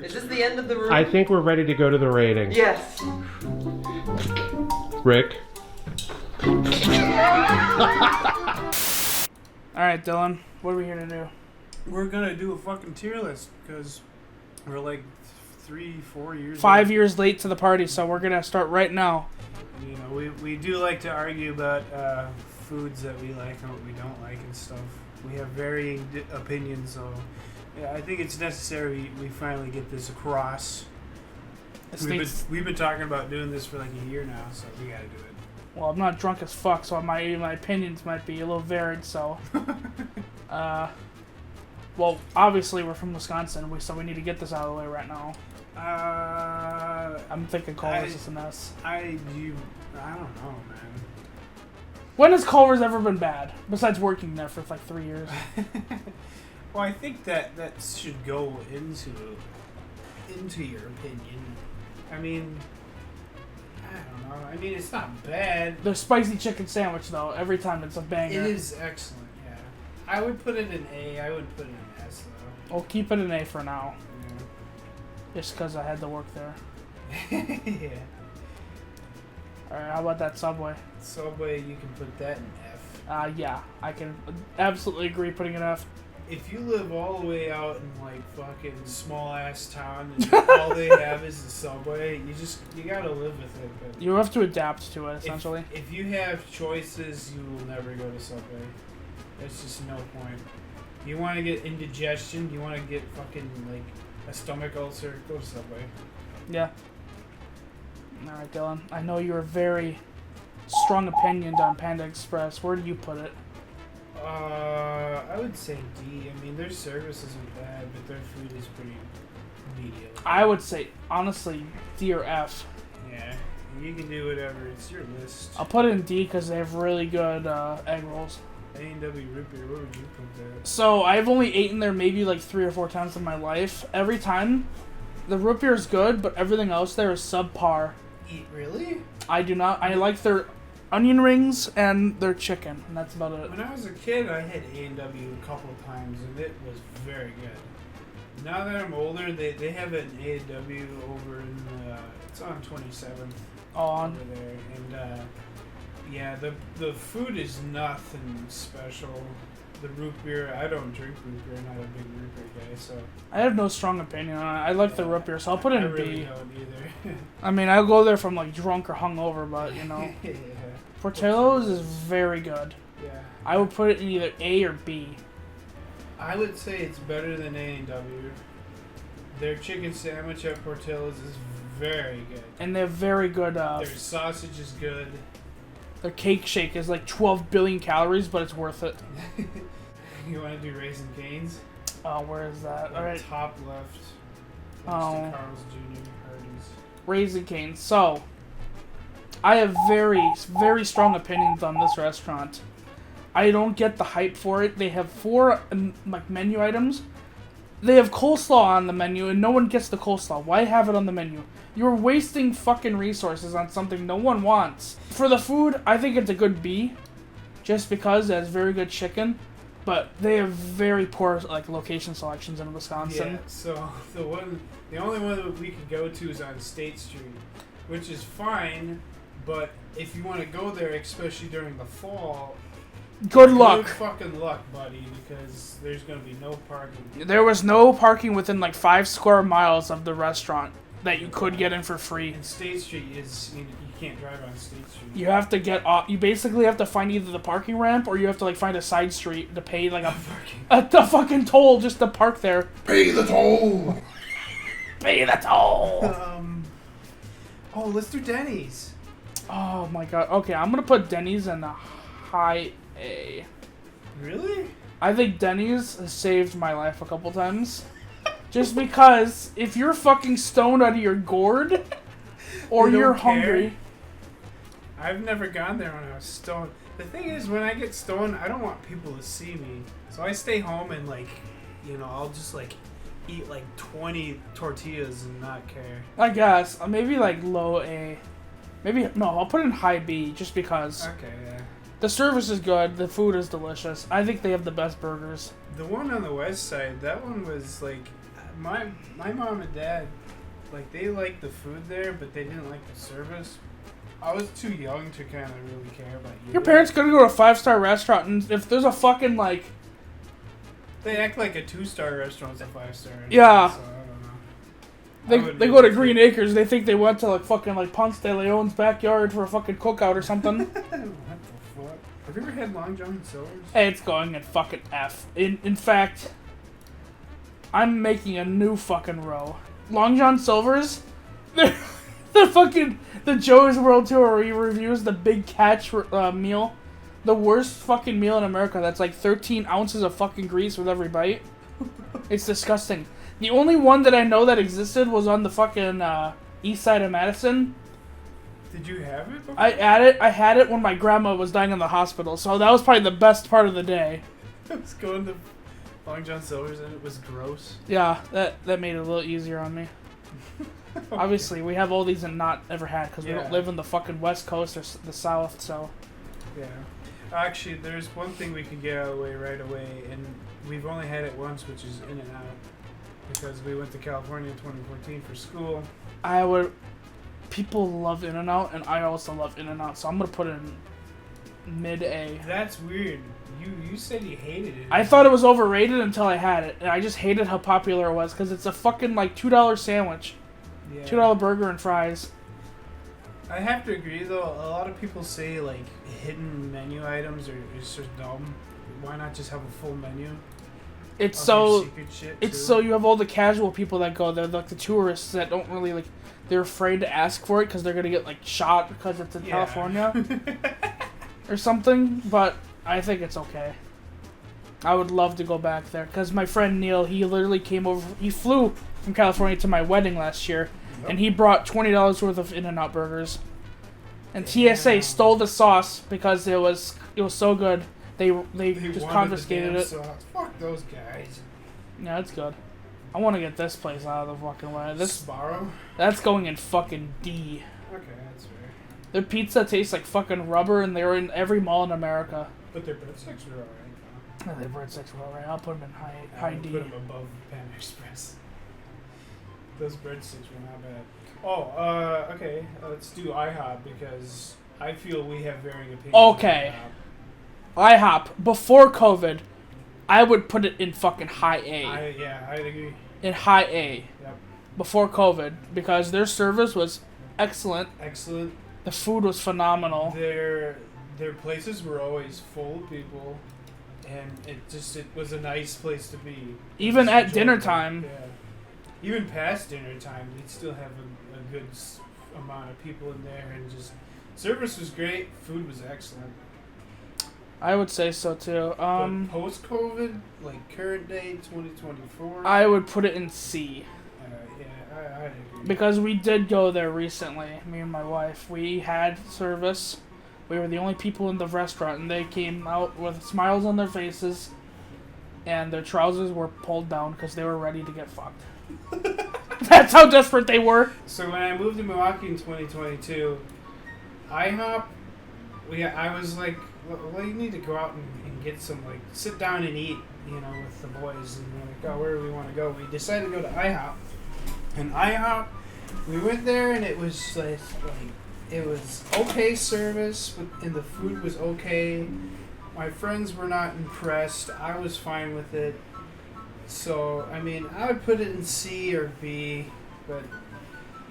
Is this the end of the room? I think we're ready to go to the rating. Yes. Rick. Alright, Dylan, what are we here to do? We're gonna do a fucking tier list because we're like 3-4 years 5 late. years late to the party, so we're gonna start right now. You know, we do like to argue about foods that we like and what we don't like and stuff. We have varying opinions, so yeah, I think it's necessary we finally get this across. We've been talking about doing this for like a year now, so we gotta do it. Well, I'm not drunk as fuck, so my opinions might be a little varied, so... well, obviously we're from Wisconsin, so we need to get this out of the way right now. I'm thinking Culver's is an S. I don't know, man. When has Culver's ever been bad, besides working there for like 3 years? Well, I think that should go into your opinion. I mean, I don't know. I mean, it's not bad. The spicy chicken sandwich, though, every time it's a banger. It is excellent, yeah. I would put it in A. I would put it in S, though. I'll keep it an A for now. Yeah. Just because I had to work there. Yeah. Alright, how about that Subway? Subway, you can put that in F. Yeah, I can absolutely agree putting it F. If you live all the way out in, like, fucking small-ass town and all they have is the Subway, you gotta live with it. But You have to adapt to it, essentially. If you have choices, you will never go to Subway. There's just no point. You want to get indigestion, you want to get fucking, like, a stomach ulcer, go to Subway. Yeah. Alright, Dylan. I know you're very strong opinion on Panda Express. Where do you put it? I would say D. I mean, their service isn't bad, but their food is pretty mediocre. I would say, honestly, D or F. Yeah, you can do whatever. It's your list. I'll put it in D because they have really good egg rolls. A&W root beer, what would you put there? So, I've only eaten there maybe like 3 or 4 times in my life. Every time, the root beer is good, but everything else there is subpar. Really? I do not. I like their onion rings and their chicken, and that's about it. When I was a kid, I had A&W a couple of times, and it was very good. Now that I'm older, they have an A&W over in, it's on 27th over there, and yeah, the food is nothing special. The root beer, I don't drink root beer, not a big root beer guy, so... I have no strong opinion on it. I like the root beer, so I'll put it in B. I really don't either. I mean, I'll go there from like drunk or hungover, but you know. Yeah. Portillo's is very good. Yeah. I would put it in either A or B. I would say it's better than A&W. Their chicken sandwich at Portillo's is very good. And they have very good... their sausage is good. Their cake shake is like 12 billion calories, but it's worth it. You want to do Raisin Cane's? Oh, where is that? All right. Top left. Next to Carl's Jr. Hardee's. Raisin Cane's. So, I have very, very strong opinions on this restaurant. I don't get the hype for it. They have 4 like menu items. They have coleslaw on the menu, and no one gets the coleslaw. Why have it on the menu? You're wasting fucking resources on something no one wants. For the food, I think it's a good B, just because it has very good chicken, but they have very poor like location selections in Wisconsin. Yeah, so the only one that we could go to is on State Street, which is fine, but if you want to go there, especially during the fall, Good luck. Good fucking luck, buddy, because there's going to be no parking. There was no parking within like 5 square miles of the restaurant that you could get in for free. And State Street is, you can't drive on State Street. You have to get off. You basically have to find either the parking ramp or you have to like find a side street to pay like a fucking toll just to park there. Pay the toll. Pay the toll. Oh, let's do Denny's. Oh my god. Okay, I'm gonna put Denny's in a high A. Really? I think Denny's has saved my life a couple times. Just because if you're fucking stoned out of your gourd or you're hungry. I've never gone there when I was stoned. The thing is, when I get stoned, I don't want people to see me. So I stay home and, like, you know, I'll just, like, eat, like, 20 tortillas and not care. I guess. Maybe, like, low A. Maybe, no, I'll put it in high B just because. Okay, yeah. The service is good. The food is delicious. I think they have the best burgers. The one on the west side, that one was, like, My mom and dad, like, they liked the food there, but they didn't like the service. I was too young to kind of really care about you. Your parents gonna go to a 5-star restaurant, and if there's a fucking, like... They act like a 2-star restaurant's a 5-star. Yeah. So I don't know. They go to Green Acres, they think they went to, like, fucking, like, Ponce de Leon's backyard for a fucking cookout or something. What the fuck? Have you ever had Long John Silver's? Hey, it's going in fucking F. In fact, I'm making a new fucking row. Long John Silver's? The Joe's World Tour where he reviews the Big Catch meal. The worst fucking meal in America that's like 13 ounces of fucking grease with every bite. It's disgusting. The only one that I know that existed was on the fucking east side of Madison. Did you have it before? I had it when my grandma was dying in the hospital, so that was probably the best part of the day. I was going to Long John Silver's and it was gross. Yeah, that made it a little easier on me. Okay. Obviously, we have all these and not ever had because we don't live in the fucking West Coast or the South, so... Yeah. Actually, there's one thing we can get out of the way right away, and we've only had it once, which is In-N-Out. Because we went to California in 2014 for school. People love In-N-Out, and I also love In-N-Out, so I'm going to put it in mid-A. That's weird. You said you hated it. I thought it was overrated until I had it, and I just hated how popular it was, because it's a fucking, like, $2 sandwich. Yeah. $2 burger and fries. I have to agree, though. A lot of people say, like, hidden menu items are just dumb. Why not just have a full menu? It's so you have all the casual people that go there, like the tourists that don't really, like, they're afraid to ask for it because they're going to get, like, shot because it's in California or something, but I think it's okay. I would love to go back there because my friend Neil, he literally came over, he flew from California to my wedding last year, and he brought $20 worth of In-N-Out burgers. And TSA stole the sauce because it was so good. They just confiscated it. Sauce. Fuck those guys. Yeah, it's good. I want to get this place out of the fucking way. Sbarro? That's going in fucking D. Okay, that's fair. Their pizza tastes like fucking rubber, and they're in every mall in America. But their breadsticks are alright. Oh, their breadsticks are alright. I'll put them in high D. Put them above Pan Express. Those breadsticks were not bad. Oh, okay. Let's do IHOP because I feel we have varying opinions. Okay. IHOP, before COVID, I would put it in fucking high A. I agree. In high A. Yep. Before COVID, because their service was excellent. Excellent. The food was phenomenal. Their places were always full of people, and it was a nice place to be. Even at dinner time. Yeah. Even past dinner time, they'd still have a good amount of people in there, and just service was great, food was excellent. I would say so too. Post-COVID, like current day, 2024. I would put it in C. I agree. Because we did go there recently, me and my wife. We had service. We were the only people in the restaurant, and they came out with smiles on their faces, and their trousers were pulled down because they were ready to get fucked. That's how desperate they were. So when I moved to Milwaukee in 2022, IHOP, I was like, well, you need to go out and get some, like, sit down and eat, with the boys. And we're like, oh, where do we want to go? We decided to go to IHOP. And IHOP, we went there, and it was like it was okay service, and the food was okay. My friends were not impressed. I was fine with it. So, I mean, I would put it in C or B, but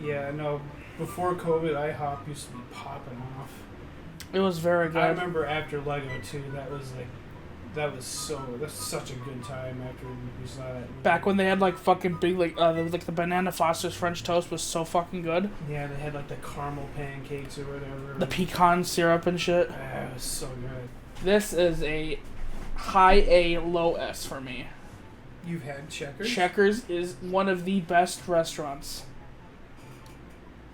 yeah, no, before COVID, IHOP used to be popping off. It was very good. I remember after Lego too, that's such a good time after we saw that. Back when they had like fucking big, like the Banana Foster's French toast was so fucking good. Yeah, they had like the caramel pancakes or whatever. The pecan syrup and shit. Yeah, it was so good. This is a high A, low S for me. You've had Checkers? Checkers is one of the best restaurants.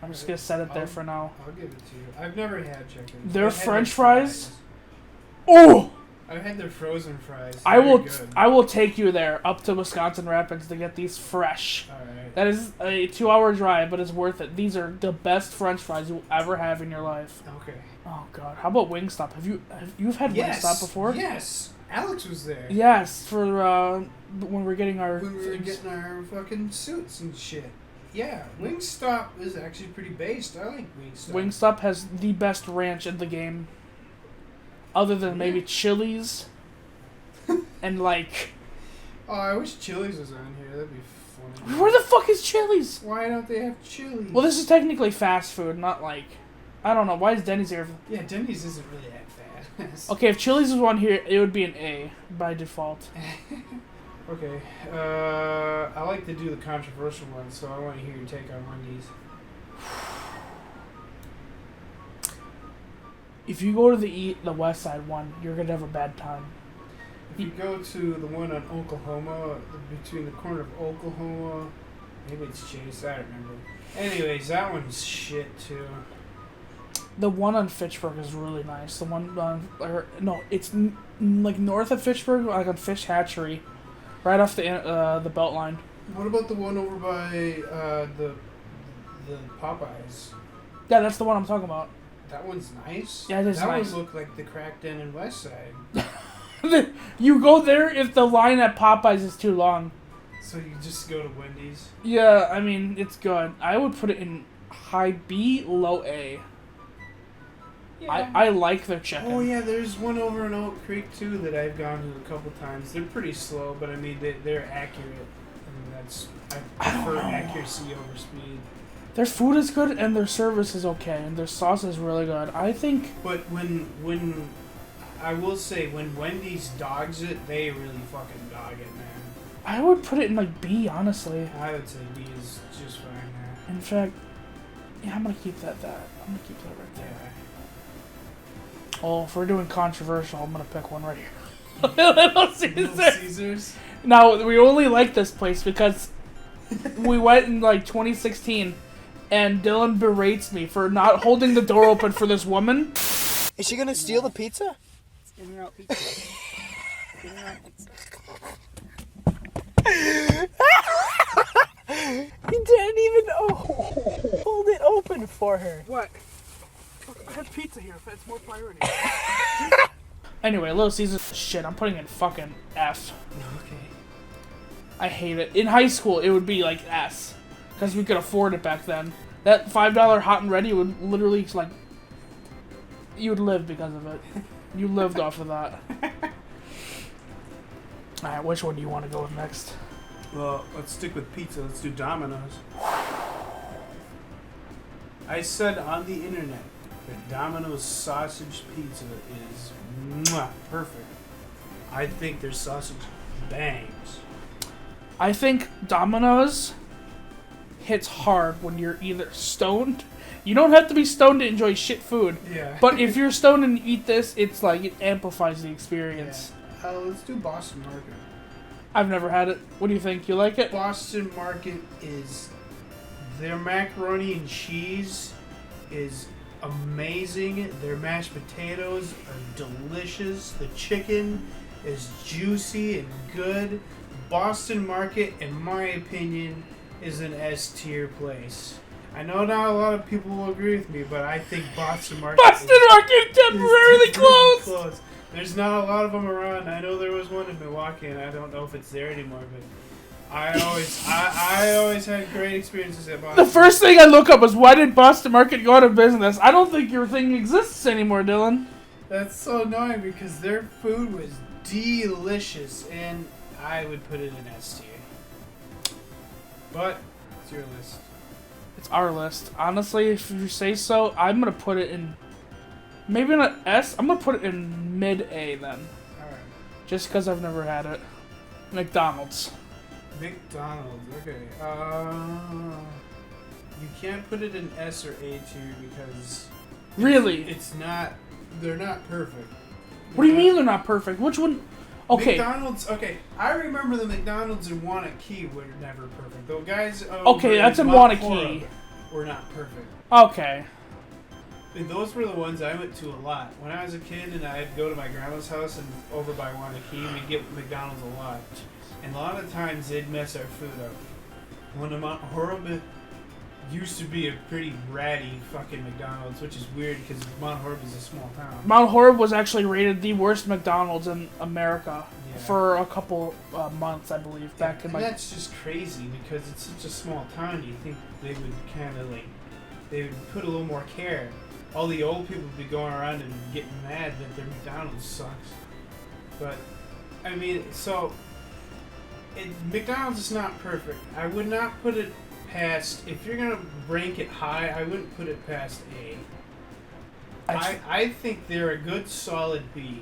I'm just going to set it there for now. I'll give it to you. I've never had Checkers. Their French fries? Oh! I've had their frozen fries. I will take you there up to Wisconsin Rapids to get these fresh. Alright. That is a 2-hour drive, but it's worth it. These are the best French fries you'll ever have in your life. Okay. Oh god. How about Wingstop? You've had Wingstop before? Yes. Alex was there. Yes, for when we're getting our When we were getting our fucking suits and shit. Yeah, Wingstop is actually pretty based. I like Wingstop. Wingstop has the best ranch in the game. Other than maybe Chili's. And like... Oh, I wish Chili's was on here. That'd be funny. Where the fuck is Chili's? Why don't they have Chili's? Well, this is technically fast food, not like... I don't know. Why is Denny's here? Yeah, Denny's isn't really that fast. Okay, if Chili's was on here, it would be an A by default. Okay. I like to do the controversial ones, so I want to hear your take on Wendy's. If you go to the West Side one, you're gonna have a bad time. If you go to the one on Oklahoma, between the corner of Oklahoma, maybe it's Chase, I don't remember. Anyways, that one's shit too. The one on Fitchburg is really nice. The one on, it's like north of Fitchburg, like on Fish Hatchery, right off the belt line. What about the one over by the Popeyes? Yeah, that's the one I'm talking about. That one's nice. Yeah, it is that nice. That one looked like the Crack Den in West Side. You go there if the line at Popeyes is too long. So you just go to Wendy's? Yeah, I mean, it's good. I would put it in high B, low A. Yeah. I like their chicken. Oh yeah, there's one over in Oak Creek too that I've gone to a couple times. They're pretty slow, but I mean they're accurate. I prefer accuracy over speed. Their food is good and their service is okay and their sauce is really good. I think. But when I will say when Wendy's dogs it, they really fucking dog it, man. I would put it in like B, honestly. I would say B is just fine there. In fact, yeah, I'm gonna keep that. I'm gonna keep that right there. Yeah. Oh, if we're doing controversial, I'm gonna pick one right here. Little Caesars. Little Caesars. Now, we only like this place because we went in like 2016 and Dylan berates me for not holding the door open for this woman. Is she gonna steal the pizza? It's in her out pizza. Get her out pizza. He didn't even hold it open for her. What? I have pizza here. It's more priority. Anyway, Little Caesars shit. I'm putting in fucking F. Okay. I hate it. In high school, it would be like S. Because we could afford it back then. That $5 hot and ready would literally, like... You would live because of it. You lived off of that. Alright, which one do you want to go with next? Well, let's stick with pizza. Let's do Domino's. I said on the internet that Domino's sausage pizza is perfect. I think their sausage bangs. I think Domino's hits hard when you're either stoned. You don't have to be stoned to enjoy shit food. Yeah. But if you're stoned and you eat this, it's like it amplifies the experience. Yeah. Let's do Boston Market. I've never had it. What do you think? You like it? Boston Market is... Their macaroni and cheese is amazing. Their mashed potatoes are delicious. The chicken is juicy and good. Boston Market, in my opinion, is an S-tier place. I know not a lot of people will agree with me, but I think Boston Market Market temporarily closed! There's not a lot of them around. I know there was one in Milwaukee, and I don't know if it's there anymore, but I always had great experiences at Boston. The first thing I look up is why did Boston Market go out of business? I don't think your thing exists anymore, Dylan. That's so annoying because their food was delicious, and I would put it in S tier. But it's your list. It's our list. Honestly, if you say so, I'm gonna put it in maybe not S. I'm gonna put it in mid A then. Alright. Just because I've never had it. McDonald's. McDonald's, okay. You can't put it in S or A tier because... Really? It's not... They're not perfect. What do you mean they're not perfect? Which one? Okay. McDonald's, okay. I remember the McDonald's in Wanakee were never perfect. The guys okay, that's in Wanakee. Were not perfect. Okay. And those were the ones I went to a lot. When I was a kid and I'd go to my grandma's house and over by Wanakee, we'd get McDonald's a lot. And a lot of times they'd mess our food up. One of my horrible used to be a pretty ratty fucking McDonald's, which is weird because Mount Horeb is a small town. Mount Horeb was actually rated the worst McDonald's in America Yeah. for a couple months, I believe, back in And like. that's just crazy because it's such a small town. You think they would kind of like, they would put a little more care. All the old people would be going around and getting mad that their McDonald's sucks. But, I mean, so, McDonald's is not perfect. I would not put it past, if you're going to rank it high, I wouldn't put it past A. I think they're a good solid B.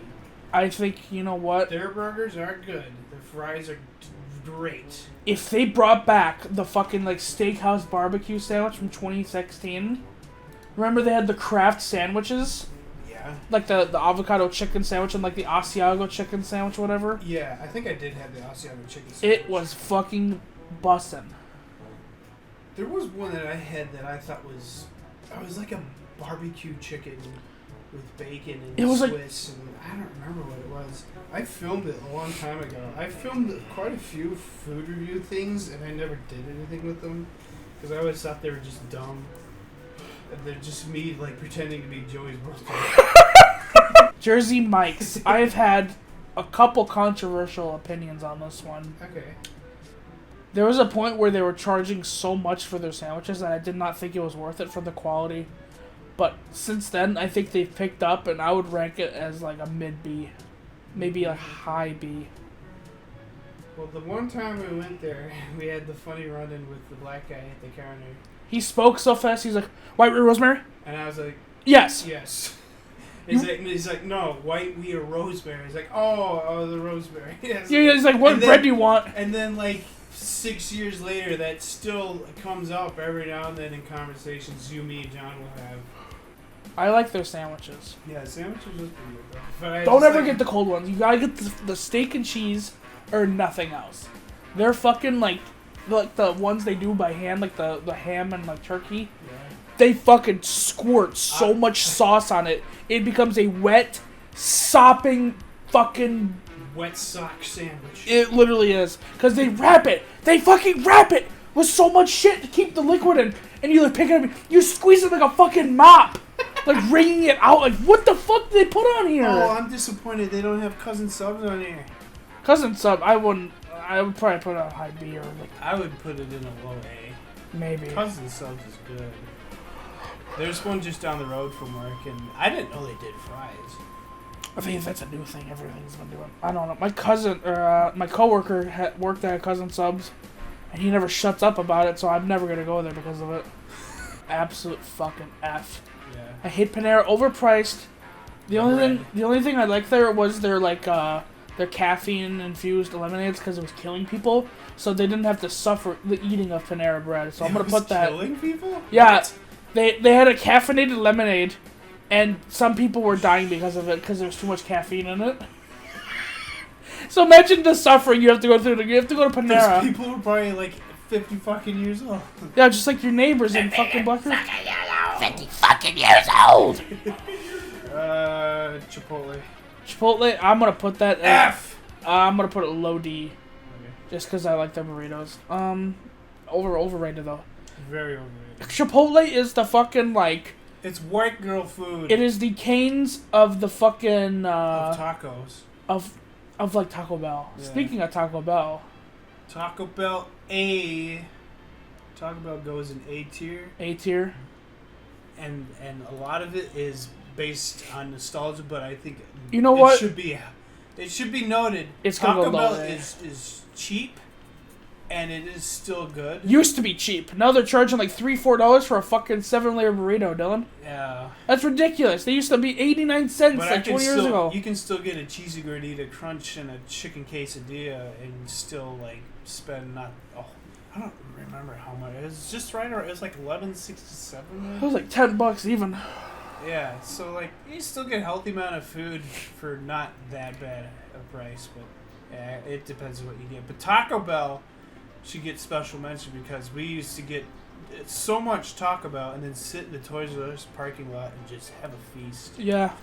I think, you know what? Their burgers are good. Their fries are great. If they brought back the fucking like steakhouse barbecue sandwich from 2016, remember they had the Kraft sandwiches? Yeah. Like the avocado chicken sandwich and like the Asiago chicken sandwich, whatever. Yeah, I think I did have the Asiago chicken sandwich. It was fucking bussin'. There was one that I had that I thought was... It was like a barbecue chicken with bacon and It was Swiss, and I don't remember what it was. I filmed it a long time ago. I filmed quite a few food review things, and I never did anything with them because I always thought they were just dumb. And they're just me like pretending to be Joey's brother. Jersey Mike's. I've had a couple controversial opinions on this one. Okay. There was a point where they were charging so much for their sandwiches that I did not think it was worth it for the quality. But since then, I think they've picked up, and I would rank it as like a mid B. Maybe a high B. Well, the one time we went there, we had the funny run-in with the black guy at the counter. He spoke so fast, he's like, white wheat rosemary? And I was like, Yes. yes. He's like, no, white wheat or rosemary. He's like, oh, the rosemary. Yes. Yeah, he's like, what bread do you want? And then, like, 6 years later, that still comes up every now and then in conversations you, me, and John will have. I like their sandwiches. Yeah, sandwiches was pretty good, though. But Don't ever get the cold ones. You gotta get the steak and cheese or nothing else. They're fucking like the ones they do by hand, like the ham and like turkey. Yeah. They fucking squirt so much sauce on it. It becomes a wet, sopping fucking... Wet sock sandwich. It literally is. Because they wrap it. They fucking wrap it with so much shit to keep the liquid in. And you like pick it up, you squeeze it like a fucking mop. Like wringing it out. Like, what the fuck did they put on here? Oh, I'm disappointed they don't have cousin subs on here. Cousin sub, I would probably put it on high B or like... I would put it in a low A. Maybe. Cousin subs is good. There's one just down the road from work, and I didn't know they did fries. I think that's a new thing everything's been doing. I don't know. My cousin, or my coworker worked at Cousin Subs, and he never shuts up about it, so I'm never going to go there because of it. Absolute fucking F. Yeah. I hate Panera. Overpriced. The only thing I liked there was their their caffeine-infused lemonades because it was killing people, so they didn't have to suffer the eating of Panera bread. So I'm going to put that... Killing people? Yeah. What? They had a caffeinated lemonade, and some people were dying because of it because there was too much caffeine in it. So imagine the suffering you have to go through. You have to go to Panera. Those people were probably like 50 fucking years old. Yeah, just like your neighbors in fucking Bucker. 50 fucking years old. Chipotle. Chipotle, I'm gonna put that F. I'm gonna put it low D, Okay. just because I like their burritos. Overrated though. Very overrated. Chipotle is the fucking like. It's white girl food. It is the Canes of the fucking of tacos. of like Taco Bell. Yeah. Speaking of Taco Bell. Taco Bell A. Taco Bell goes in A tier. A tier. And a lot of it is based on nostalgia, but I think You know what? It should be noted. It's gonna Taco go Bell low A. is cheap, and it is still good. Used to be cheap. Now they're charging like $3-4 for a fucking 7-layer burrito, Dylan. Yeah. That's ridiculous. They used to be 89 cents But like 20 years ago. You can still get a cheesy gordita crunch and a chicken quesadilla and still like spend I don't remember how much. It was just right around. It was like $11.67. It was like $10 even. Yeah, so like you still get a healthy amount of food for not that bad a price, but yeah, it depends on what you get. But Taco Bell should get special mention because we used to get so much Taco Bell and then sit in the Toys R Us parking lot and just have a feast. Yeah.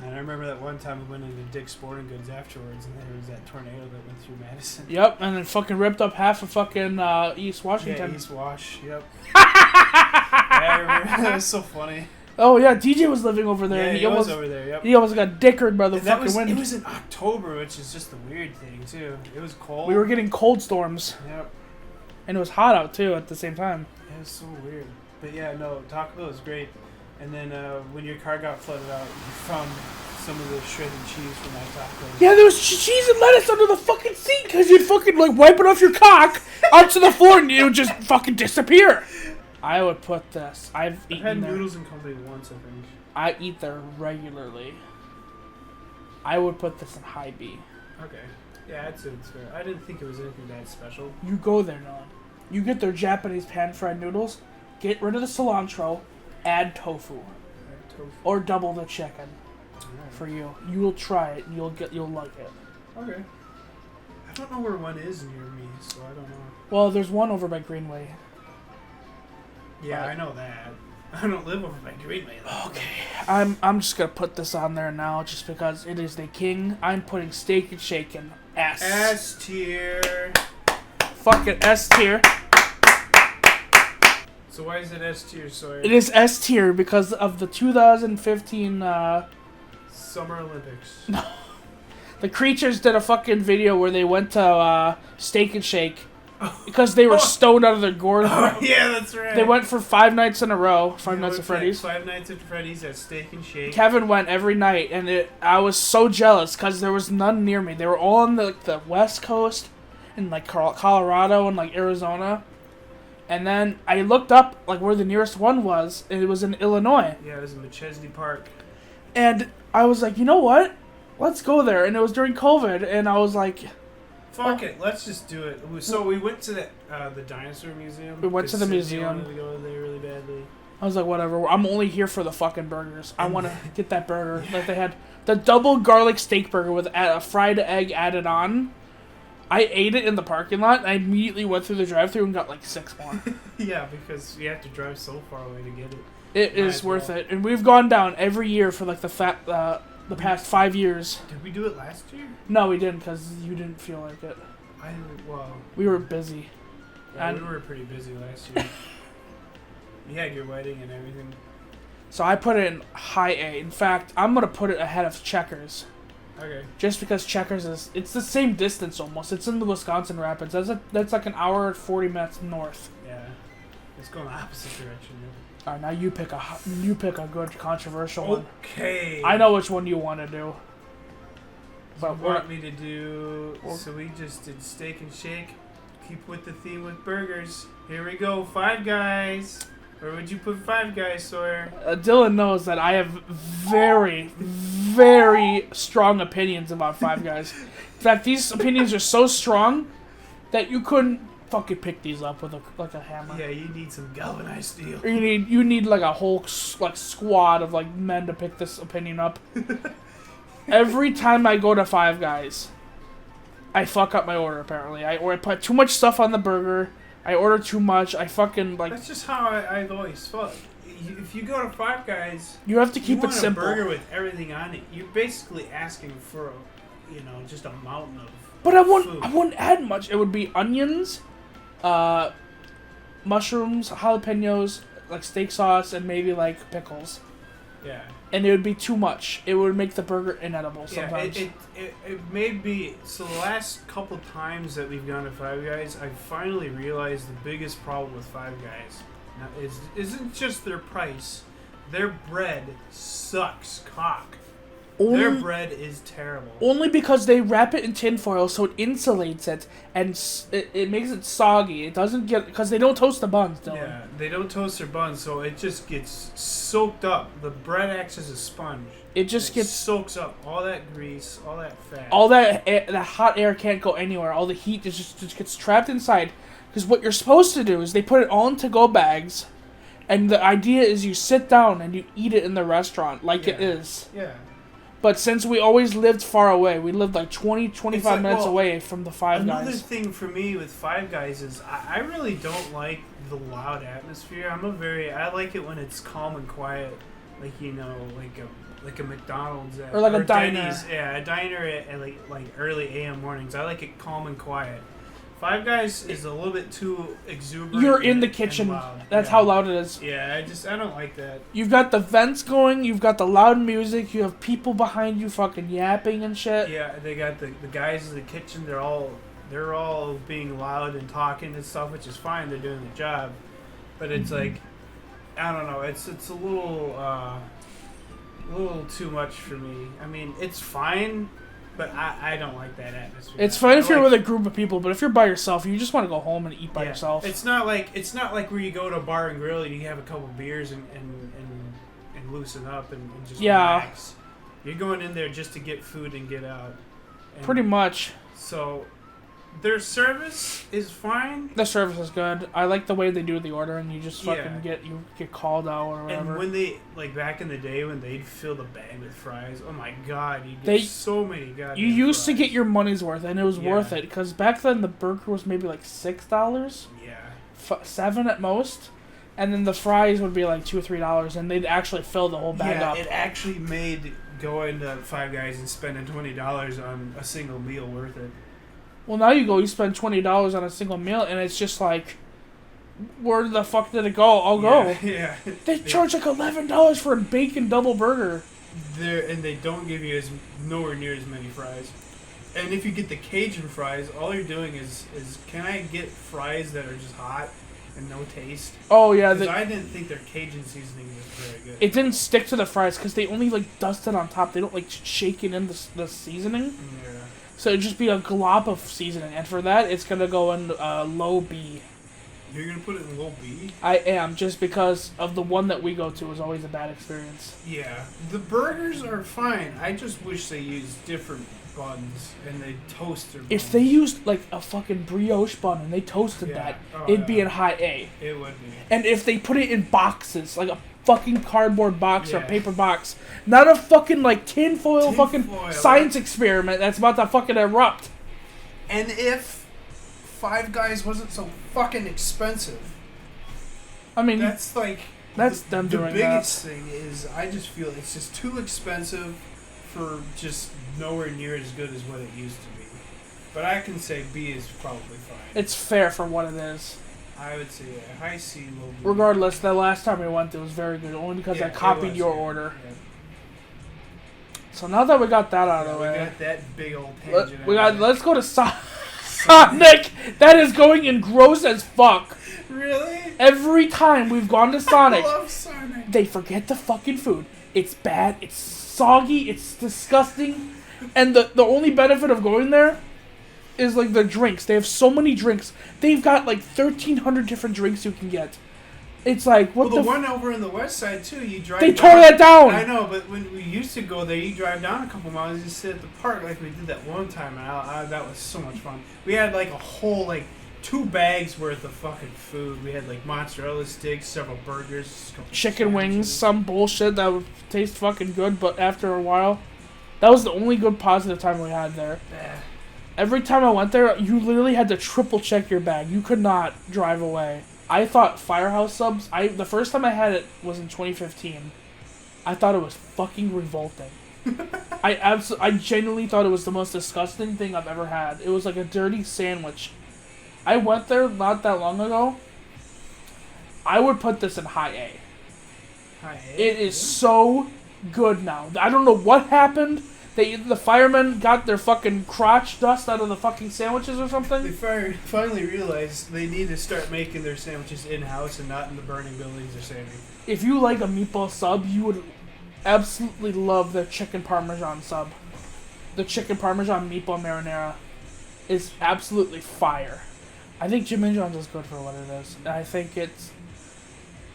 And I remember that one time we went into Dick's Sporting Goods afterwards, and there was that tornado that went through Madison. Yep, and then fucking ripped up half of fucking East Washington. Yeah, East Wash. Yep. Yeah, I remember. That was so funny. Oh yeah, DJ was living over there. Yeah, and he was over there. Yep. He almost got dickered by the And that fucking wind. It was in October, which is just the weird thing too. It was cold. We were getting cold storms. Yep. And it was hot out too at the same time. It was so weird. But yeah, no, Taco Bell was great. And then when your car got flooded out, you found some of the shredded cheese from that taco. Yeah, there was cheese and lettuce under the fucking seat because you'd fucking like wipe it off your cock onto the floor and it would just fucking disappear. I would put this. I've had there. Noodles and Company once, I think. I eat there regularly. I would put this in high B. Okay. Yeah, it's fair. I didn't think it was anything that special. You go there, Nolan. You get their Japanese pan-fried noodles, get rid of the cilantro, add tofu. Or double the chicken. Right. For you. You will try it and you'll like it. Okay. I don't know where one is near me, so I don't know. Well, there's one over by Greenway. Yeah, I know that. I don't live over by Greenway though. Okay. I'm just gonna put this on there now just because it is the king. I'm putting Steak and Shake in S. S tier. Fuck it, S tier. So why is it S tier, Sawyer? It is S tier because of the 2015 Summer Olympics. The Creatures did a fucking video where they went to Steak and Shake because they were stoned out of their gourd. Oh, yeah, that's right. They went for 5 nights in a row. Five Nights at Freddy's. 5 Nights at Freddy's at Steak and Shake. Kevin went every night, and I was so jealous because there was none near me. They were all on the West Coast, in like Colorado and like Arizona. And then I looked up like where the nearest one was, and it was in Illinois. Yeah, it was in McChesney Park. And I was like, you know what? Let's go there. And it was during COVID, and I was like, fuck it, let's just do it. So we went to the dinosaur museum. We went to the Sydney museum. wanted to go there really badly. I was like, whatever. I'm only here for the fucking burgers. I want to get that burger. Like they had the double garlic steak burger with a fried egg added on. I ate it in the parking lot. And I immediately went through the drive-thru and got like 6 more. Yeah, because you have to drive so far away to get it. It is worth it, and we've gone down every year for like the past 5 years. Did we do it last year? No, we didn't because you didn't feel like it. Well, We were busy. yeah, we were pretty busy last year. You had your wedding and everything. So I put it in high A. In fact, I'm gonna put it ahead of Checkers. Okay. Just because Checkers it's the same distance almost. It's in the Wisconsin Rapids. That's like an hour and 40 minutes north. Yeah. It's going the opposite direction. All right, now you pick a good controversial one. Okay. I know which one you want to do. But But you want me to do? So we just did Steak and Shake. Keep with the theme with burgers. Here we go. Five Guys. Where would you put Five Guys, Sawyer? Dylan knows that I have very, very strong opinions about Five Guys. In fact, these opinions are so strong that you couldn't fucking pick these up with a hammer. Yeah, you need some galvanized steel. Or you need like a whole like squad of like men to pick this opinion up. Every time I go to Five Guys, I fuck up my order. Apparently, I put too much stuff on the burger. I order too much. I fucking like. That's just how I've always felt. If you go to Five Guys, you have to keep it simple. A burger with everything on it. You're basically asking for, just a mountain of. But I food. wouldn't add much. It would be onions, mushrooms, jalapenos, like steak sauce, and maybe like pickles. Yeah. And it would be too much. It would make the burger inedible sometimes. Yeah, it may be. So the last couple times that we've gone to Five Guys, I finally realized the biggest problem with Five Guys isn't just their price. Their bread sucks cock. Their bread is terrible. Only because they wrap it in tinfoil so it insulates it and it makes it soggy. It doesn't get... Because they don't toast the buns, Dylan. Yeah, they don't toast their buns, so it just gets soaked up. The bread acts as a sponge. It just gets... soaks up all that grease, all that fat. All that hot air can't go anywhere. All the heat just gets trapped inside. Because what you're supposed to do is they put it all in to-go bags, and the idea is you sit down and you eat it in the restaurant like it is. Yeah. But since we always lived far away, we lived like 25 minutes away from the Five Guys. Another thing for me with Five Guys is I really don't like the loud atmosphere. I like it when it's calm and quiet, like like a McDonald's or like a diner. Denny's. Yeah, a diner at like early AM mornings. I like it calm and quiet. Five Guys is a little bit too exuberant. You're in the kitchen. Loud. That's how loud it is. Yeah, I don't like that. You've got the vents going. You've got the loud music. You have people behind you fucking yapping and shit. Yeah, they got the guys in the kitchen. They're all being loud and talking and stuff, which is fine. They're doing the job, but it's like, I don't know. It's a little too much for me. I mean, it's fine, but I don't like that atmosphere. It's fine if you're with a group of people, but if you're by yourself, you just want to go home and eat by yourself. It's not like where you go to a bar and grill and you have a couple beers and loosen up and just relax. You're going in there just to get food and get out. And pretty much. So their service is fine. The service is good. I like the way they do the ordering. You just fucking get called out or whatever. And when they, like back in the day when they'd fill the bag with fries, oh my god, you get so many goddamn You used fries. to get your money's worth, and it was worth it, because back then the burger was maybe like $6. Yeah. $7 at most. And then the fries would be like $2 or $3, and they'd actually fill the whole bag up. It actually made going to Five Guys and spending $20 on a single meal worth it. Well, now you spend $20 on a single meal, and it's just like, where the fuck did it go? I'll go. Yeah. They charge like $11 for a bacon double burger. And they don't give you nowhere near as many fries. And if you get the Cajun fries, all you're doing is can I get fries that are just hot and no taste? Oh yeah, because I didn't think their Cajun seasoning was very good. It didn't stick to the fries because they only like dust it on top. They don't like shake it in the seasoning. Yeah. So it'd just be a glop of seasoning, and for that, it's gonna go in low B. You're gonna put it in low B? I am, just because of the one that we go to was always a bad experience. Yeah, the burgers are fine. I just wish they used different buns and they toast their buns. If they used like a fucking brioche bun and they toasted that, it'd be in high A. It would be. And if they put it in boxes, like a fucking cardboard box or a paper box, not a fucking like tinfoil fucking science experiment that's about to fucking erupt. And if Five Guys wasn't so fucking expensive, I mean, that's like them doing that. The biggest thing is I just feel it's just too expensive for just nowhere near as good as what it used to be. But I can say B is probably fine. It's fair for what it is. I would say high C will be. Regardless, the last time we went, it was very good, only because I copied your order. Yeah. So now that we got that out of the way, we got that big old tangent. Let's go to Sonic. That is going in gross as fuck. Really? Every time we've gone to Sonic, I love Sonic. They forget the fucking food. It's bad. It's soggy. It's disgusting. And the only benefit of going there is like the drinks. They have so many drinks. They've got like 1,300 different drinks you can get. It's like, what the one over in the west side too, you drive They tore that down! I know, but when we used to go there, you drive down a couple miles, you sit at the park like we did that one time, and that was so much fun. We had like a whole, like, 2 bags worth of fucking food. We had like mozzarella sticks, several burgers, chicken wings, some bullshit that would taste fucking good, but after a while, that was the only good positive time we had there. Every time I went there, you literally had to triple check your bag. You could not drive away. I thought Firehouse subs, the first time I had it was in 2015. I thought it was fucking revolting. I genuinely thought it was the most disgusting thing I've ever had. It was like a dirty sandwich. I went there not that long ago. I would put this in high A. High A? It is so good now. I don't know what happened. The firemen got their fucking crotch dust out of the fucking sandwiches or something. They finally realized they need to start making their sandwiches in-house and not in the burning buildings they're saving. If you like a meatball sub, you would absolutely love their chicken parmesan sub. The chicken parmesan meatball marinara is absolutely fire. I think Jimmy John's is good for what it is. I think it's...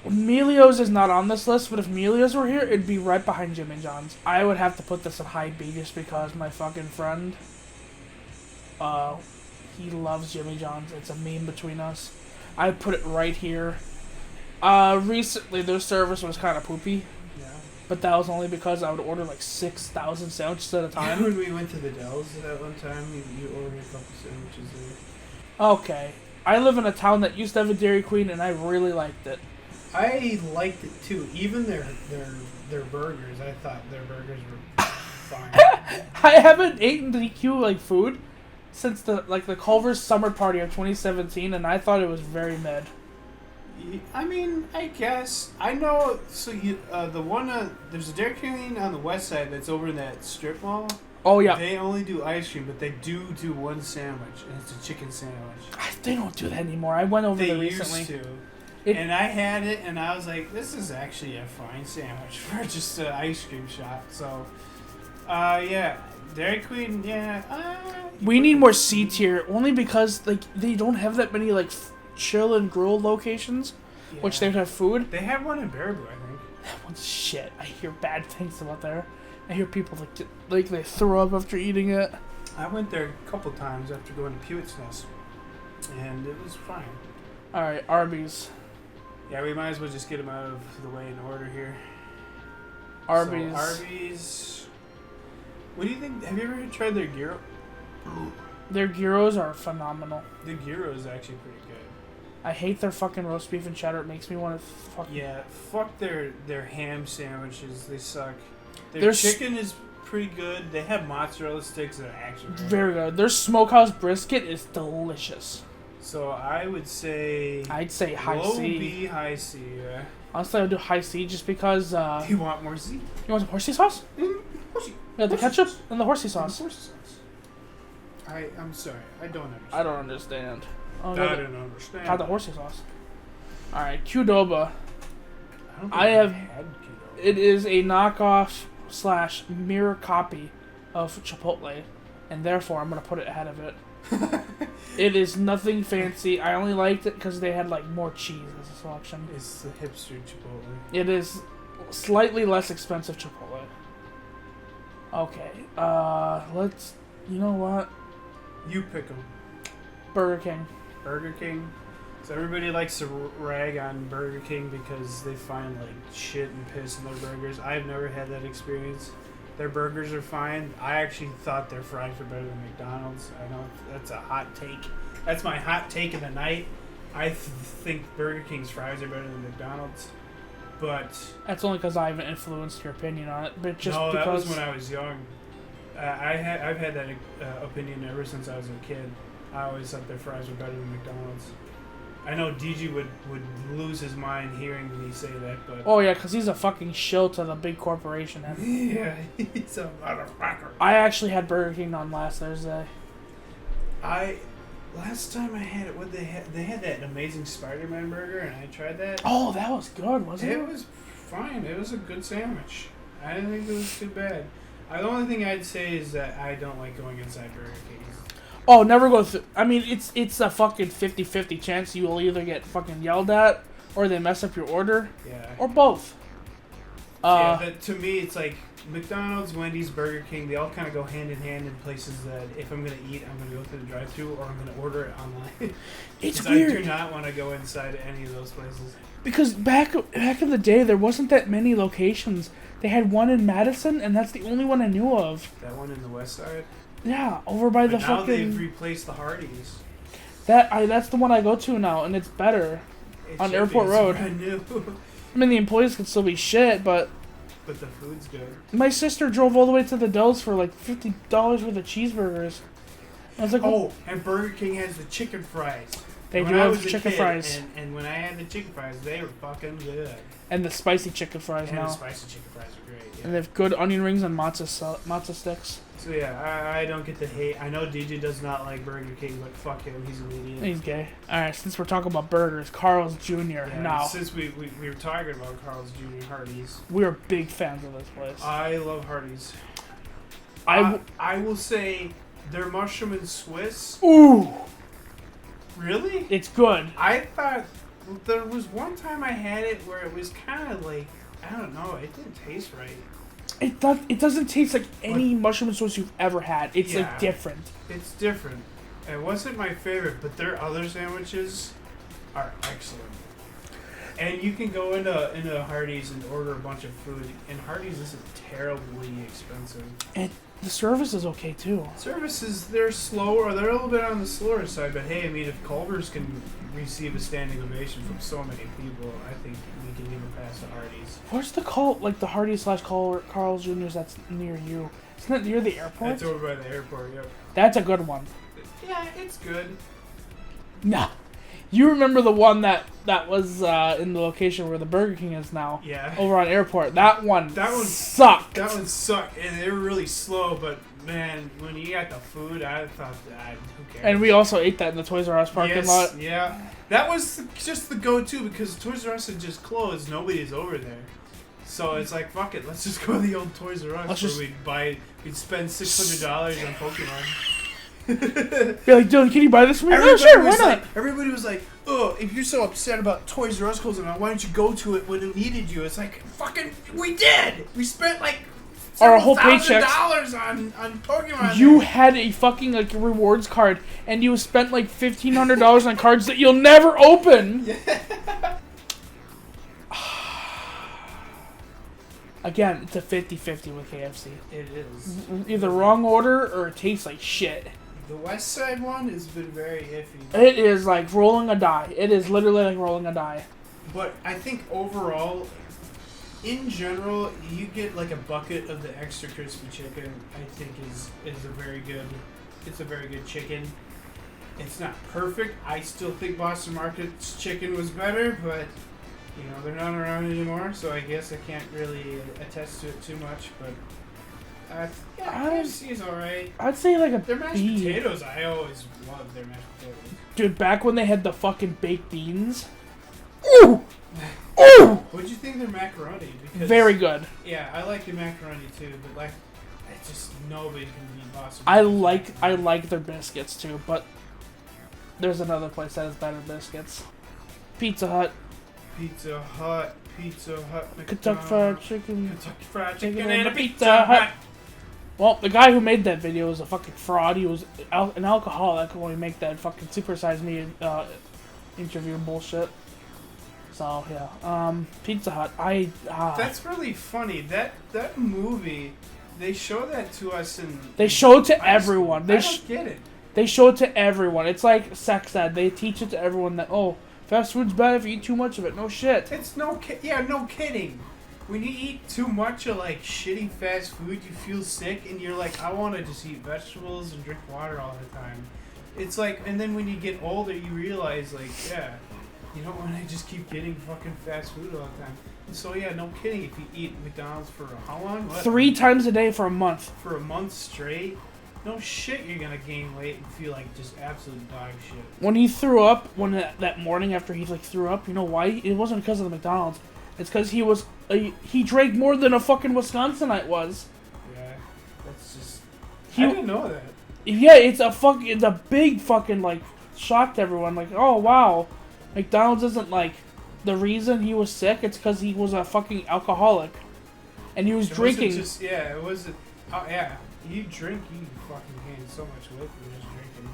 Melio's is not on this list, but if Melio's were here, it'd be right behind Jimmy John's. I would have to put this in high B just because my fucking friend, he loves Jimmy John's. It's a meme between us. I'd put it right here. Recently, their service was kind of poopy. Yeah. But that was only because I would order like 6,000 sandwiches at a time. When we went to the Dells that one time, you ordered a couple sandwiches there. Okay. I live in a town that used to have a Dairy Queen, and I really liked it. I liked it too. Even their burgers, I thought their burgers were fine. I haven't eaten DQ like food since the Culver's summer party of 2017, and I thought it was very mid. I mean, I guess I know. So you, the one there's a Dairy Queen on the west side that's over in that strip mall. Oh yeah. They only do ice cream, but they do one sandwich, and it's a chicken sandwich. They don't do that anymore. I went over there recently. They used to. And I had it, and I was like, this is actually a fine sandwich for just an ice cream shop. So, yeah. Dairy Queen, yeah. We need more C tier, only because they don't have that many chill and grill locations, which they have food. They have one in Baraboo, I think. That one's shit. I hear bad things about there. I hear people they throw up after eating it. I went there a couple times after going to Pewett's Nest, and it was fine. All right, Arby's. Yeah, we might as well just get them out of the way in order here. Arby's. So, Arby's. What do you think? Have you ever tried their gyro? Their gyros are phenomenal. The gyro is actually pretty good. I hate their fucking roast beef and cheddar. It makes me want to fucking... Yeah, fuck their ham sandwiches. They suck. Their chicken is pretty good. They have mozzarella sticks that are actually very good. Their smokehouse brisket is delicious. So I would say... I'd say high low C. B, high C, yeah. Honestly, I would do high C just because... Do you want more C? You want some horsey sauce? Horsey. Yeah, the ketchup and the horsey sauce. I'm sorry. I don't understand. I don't understand. I don't understand. Got the horsey sauce. Alright, Qdoba. I have had Qdoba. It is a knockoff / mirror copy of Chipotle, and therefore I'm going to put it ahead of it. It is nothing fancy. I only liked it because they had more cheese as a selection. It's the hipster Chipotle. It is slightly less expensive Chipotle. Okay, let's... You know what? You pick them. Burger King. Burger King. So everybody likes to rag on Burger King because they find shit and piss in their burgers. I've never had that experience. Their burgers are fine. I actually thought their fries were better than McDonald's. I know that's a hot take. That's my hot take of the night. I think Burger King's fries are better than McDonald's. But that's only because I haven't influenced your opinion on it. But just no, because... that was when I was young. I've had that opinion ever since I was a kid. I always thought their fries were better than McDonald's. I know DG would lose his mind hearing me say that, but... Oh, yeah, because he's a fucking shill to the big corporation. Yeah, he's a motherfucker. I actually had Burger King on last Thursday. Last time I had it, they had that amazing Spider-Man burger, and I tried that. Oh, that was good, wasn't it? It was fine. It was a good sandwich. I didn't think it was too bad. The only thing I'd say is that I don't like going inside Burger King. Oh, never go through. I mean, it's a fucking 50-50 chance you will either get fucking yelled at, or they mess up your order, or both. To me, it's like McDonald's, Wendy's, Burger King, they all kind of go hand in hand in places that if I'm going to eat, I'm going to go through the drive-thru, or I'm going to order it online. It's weird. I do not want to go inside any of those places. Because back in the day, there wasn't that many locations. They had one in Madison, and that's the only one I knew of. That one in the west side? Yeah, over by the now fucking... they've replaced the Hardee's. That's the one I go to now, and it's better. On Airport Road. Brand new. I mean, the employees could still be shit, but the food's good. My sister drove all the way to the Dells for $50 worth of cheeseburgers. I was like, oh, and Burger King has the chicken fries. They do have chicken fries. And when I had the chicken fries, they were fucking good. And the spicy chicken fries now. And the spicy chicken fries are great. Yeah. And they have good onion rings and matzo sticks. So yeah, I don't get the hate. I know DJ does not like Burger King, but fuck him, he's an idiot. He's gay. Alright, since we're talking about burgers, Carl's Jr. Yeah, now. Since we were talking about Carl's Jr. Hardee's. We are big fans of this place. I love Hardee's. I will say their mushroom and Swiss. Ooh! Really? It's good. I thought there was one time I had it where it was kind of I don't know, it didn't taste right. It doesn't taste like any mushroom and sauce you've ever had. It's different. It's different. It wasn't my favorite, but their other sandwiches are excellent. And you can go into Hardee's and order a bunch of food, and Hardee's isn't terribly expensive. And The service is okay too. Services, they're slower. They're a little bit on the slower side, but hey, I mean, if Culver's can receive a standing ovation from so many people, I think we can even pass the Hardys. Where's the the Hardy / Carl's Jr.'s that's near you? Isn't that near the airport? It's over by the airport, yep. That's a good one. Yeah, it's good. Nah. You remember the one that was in the location where the Burger King is now? Yeah. Over on airport. That one sucked. sucked. That one sucked, and they were really slow, but man, when you got the food, I thought, who cares? And we also ate that in the Toys R Us parking lot. Yeah. That was just the go-to because Toys R Us had just closed. Nobody's over there. So it's like, fuck it, let's just go to the old Toys R Us where we'd spend $600 on Pokemon. You're like, Dylan, can you buy this for me? Oh, sure, why not? Everybody was like, oh, if you're so upset about Toys R Us closing, why don't you go to it when it needed you? It's like, fucking, we did! We spent like our whole paycheck $1,000 on Pokemon. You had a fucking like rewards card, and you spent like $1,500 on cards that you'll never open. Yeah. Again, it's a 50-50 with KFC. It is. Either wrong order or it tastes like shit. The West Side one has been very iffy. It is like rolling a die. It is literally like rolling a die. But I think overall, in general, you get like a bucket of the extra crispy chicken. I think is a very good. It's a very good chicken. It's not perfect. I still think Boston Market's chicken was better, but you know they're not around anymore, so I guess I can't really attest to it too much. But KFC is alright. I'd say like their mashed potatoes. I always loved their mashed potatoes. Dude, back when they had the fucking baked beans. Ooh! Ooh! What'd you think of their macaroni? Because, very good. Yeah, I like the macaroni too, but like, it's just nobody can beat Boston. I like their biscuits too, but there's another place that has better biscuits. Pizza Hut. Pizza Hut, Kentucky Fried Chicken. Kentucky Fried Chicken and a Pizza Hut. Well, the guy who made that video was a fucking fraud. He was an alcoholic when he make that fucking Super Size Me interview bullshit. So yeah, Pizza Hut. That's really funny. That movie, they show that to us and they show it to everyone. I don't get it. They show it to everyone. It's like sex ed. They teach it to everyone that fast food's bad if you eat too much of it. No shit. It's no kidding. When you eat too much of like shitty fast food, you feel sick and you're like, I want to just eat vegetables and drink water all the time. It's like, and then when you get older, you realize like, yeah, you don't want to just keep getting fucking fast food all the time. And so yeah, no kidding. If you eat McDonald's for how long? 3 times a day for a month. For a month straight. No shit, you're gonna gain weight and feel like just absolute dog shit. When he threw up, that morning after he like threw up, you know why? It wasn't because of the McDonald's. It's because he drank more than a fucking Wisconsinite was. Yeah, that's just. I didn't know that. Yeah, it's a big fucking like shock to everyone. Like, oh wow, McDonald's isn't like the reason he was sick. It's because he was a fucking alcoholic, and he was drinking. It wasn't. Oh yeah. You drink, you fucking gain so much weight from just drinking.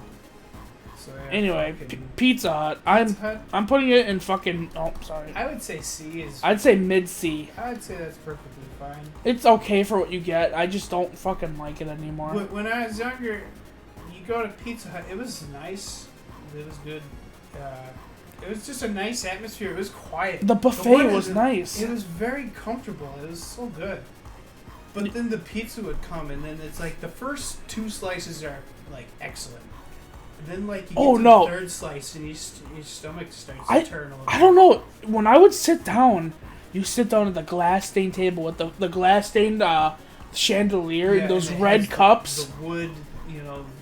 So, yeah, anyway, Pizza Hut. I'm putting it in fucking. Oh, sorry. I would say C is. I'd say mid C. I'd say that's perfectly fine. It's okay for what you get. I just don't fucking like it anymore. When I was younger, you go to Pizza Hut. It was nice. It was good. It was just a nice atmosphere. It was quiet. The buffet was nice. It was very comfortable. It was so good. But then the pizza would come, and then it's like the first 2 slices are like excellent. And then like you get to the third slice, and your stomach starts to turn a little. I don't know. When I would sit down, you sit down at the glass stained table with the glass stained chandelier and those red cups. The wood,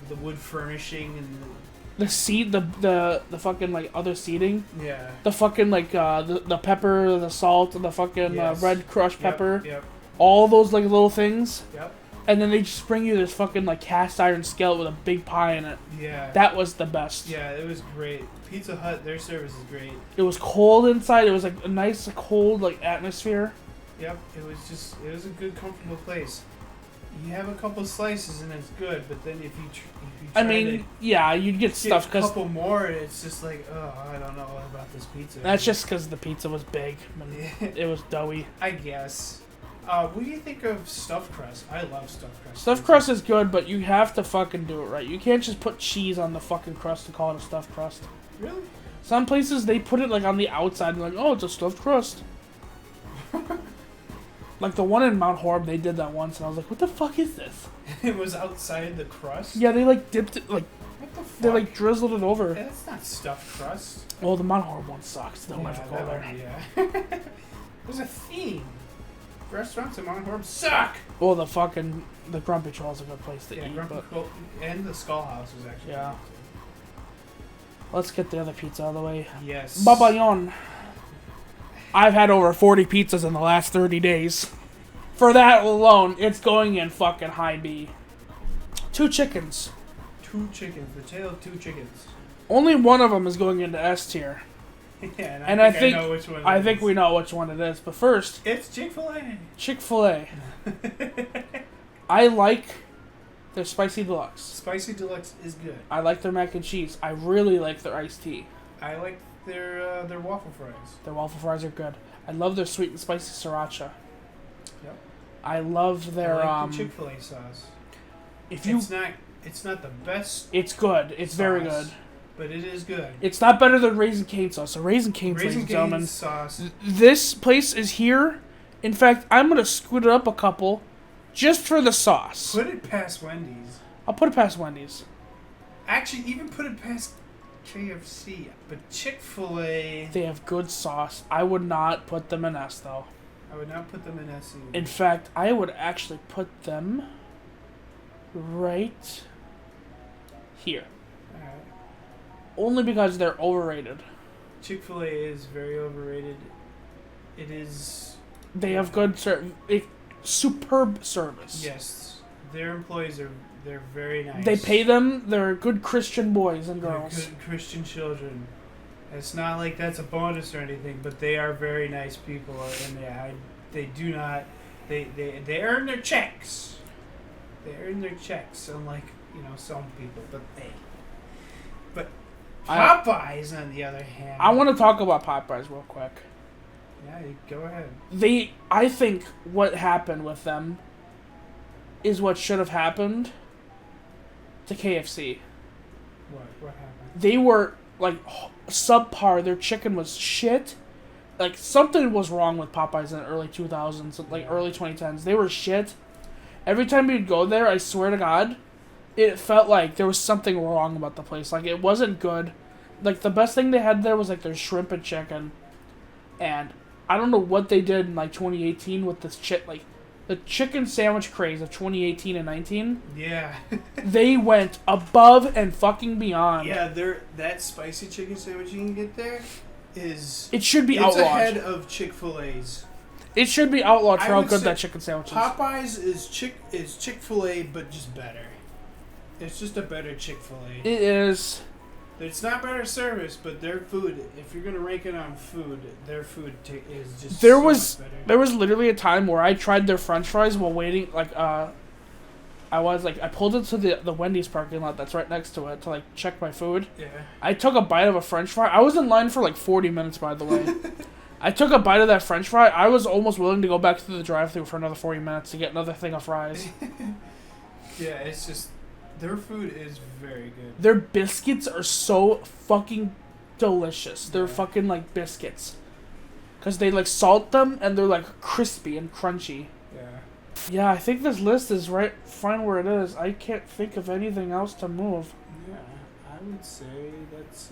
the wood furnishing and the seat, the fucking like other seating. Yeah. The fucking like the pepper, the salt, and the fucking red crushed pepper. Yep. All those like little things. Yep. And then they just bring you this fucking like cast iron skillet with a big pie in it. Yeah. That was the best. Yeah, it was great. Pizza Hut, their service is great. It was cold inside. It was like a nice cold like atmosphere. Yep. It was a good comfortable place. You have a couple slices and it's good, but then if you try you'd get stuff because a couple more, and it's just like, oh, I don't know about this pizza. That's just because the pizza was big. It was doughy. I guess. What do you think of stuffed crust? I love stuffed crust. Stuffed crust is good, but you have to fucking do it right. You can't just put cheese on the fucking crust and call it a stuffed crust. Really? Some places, they put it, like, on the outside and like, oh, it's a stuffed crust. Like, the one in Mount Horeb, they did that once, and I was like, what the fuck is this? It was outside the crust? Yeah, they, like, dipped it, like, What the fuck? they, like, drizzled it over. Yeah, that's not stuffed crust. Well, the Mount Horeb one sucks. They'll never go there. Yeah. There's a theme. Restaurants in Mount Horeb suck! Well, the Grumpy Troll's a good place to eat, Grumpy but Quilt and the Skull House is actually Yeah. good let's get the other pizza out of the way. too. Yes. Babayon. I've had over 40 pizzas in the last 30 days. For that alone, it's going in fucking high B. 2 chickens. 2 chickens. The tale of 2 chickens. Only one of them is going into S tier. Yeah, And I think I know which one. I think we know which one it is. But first, It's Chick-fil-A. Chick-fil-A. I like their spicy deluxe. Spicy deluxe is good. I like their mac and cheese. I really like their iced tea. I like their waffle fries. Their waffle fries are good. I love their sweet and spicy sriracha. Yep. I love their I like the Chick-fil-A sauce. if you It's not the best. it's good. It's very sauce, good. But it is good. It's not better than Raisin Cane sauce. So Raisin Cane, ladies Raisin and gentlemen. Cane's sauce. This place is here. In fact, I'm gonna scoot it up a couple, just for the sauce. Put it past Wendy's. I'll put it past Wendy's. Actually, even put it past KFC. But Chick-fil-A, They have good sauce. I would not put them in S though. I would not put them in SE. In fact, I would actually put them right here. Alright. Only because they're overrated. Chick-fil-A is very overrated. It is. They have good superb service. Yes, their employees they're very nice. They pay them. They're good Christian boys and They're girls. good Christian children. It's not like that's a bonus or anything, but they are very nice people, and they do not. They earn their checks. They earn their checks, unlike some people. But Popeyes, on the other hand. I want to talk about Popeyes real quick. Yeah, you go ahead. I think what happened with them is what should have happened to KFC. What happened? They were like subpar. Their chicken was shit. Like something was wrong with Popeyes in the early 2000s, like early 2010s. They were shit. Every time you'd go there, I swear to God, it felt like there was something wrong about the place. Like it wasn't good. Like the best thing they had there was like their shrimp and chicken, and I don't know what they did in like 2018 with this like the chicken sandwich craze of 2018 and 19. Yeah. They went above and fucking beyond. Yeah, that spicy chicken sandwich you can get there is. It should be it's outlawed. ahead of Chick-fil-A's. It should be outlawed for I how would good say that chicken sandwich is. Popeyes is Chick-fil-A, but just better. It's just a better Chick-fil-A. It is. It's not better service, but their food. If you're gonna rank it on food, their food is just There so was much better. there was literally a time where I tried their French fries while waiting. Like I pulled into the Wendy's parking lot that's right next to it to like check my food. Yeah. I took a bite of a French fry. I was in line for like 40 minutes, by the way. I took a bite of that French fry. I was almost willing to go back to the drive-thru for another 40 minutes to get another thing of fries. Yeah, it's just their food is very good. Their biscuits are so fucking delicious. They're Yeah. fucking like biscuits. Because they like salt them and they're like crispy and crunchy. Yeah. Yeah, I think this list is right fine where it is. I can't think of anything else to move. Yeah, I would say that's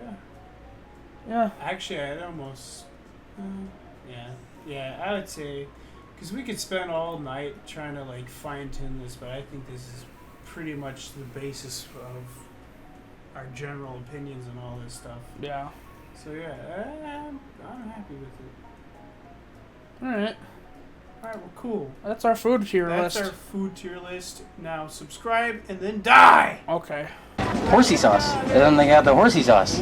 yeah. Yeah. Actually, I'd almost yeah, I would say because we could spend all night trying to like fine tune this, but I think this is pretty much the basis of our general opinions and all this stuff. Yeah. So yeah, I'm happy with it. Alright. Alright, well, cool. That's our food tier That's list. our food tier list. Now subscribe and then die! Okay. Horsey sauce. And then they got the horsey sauce.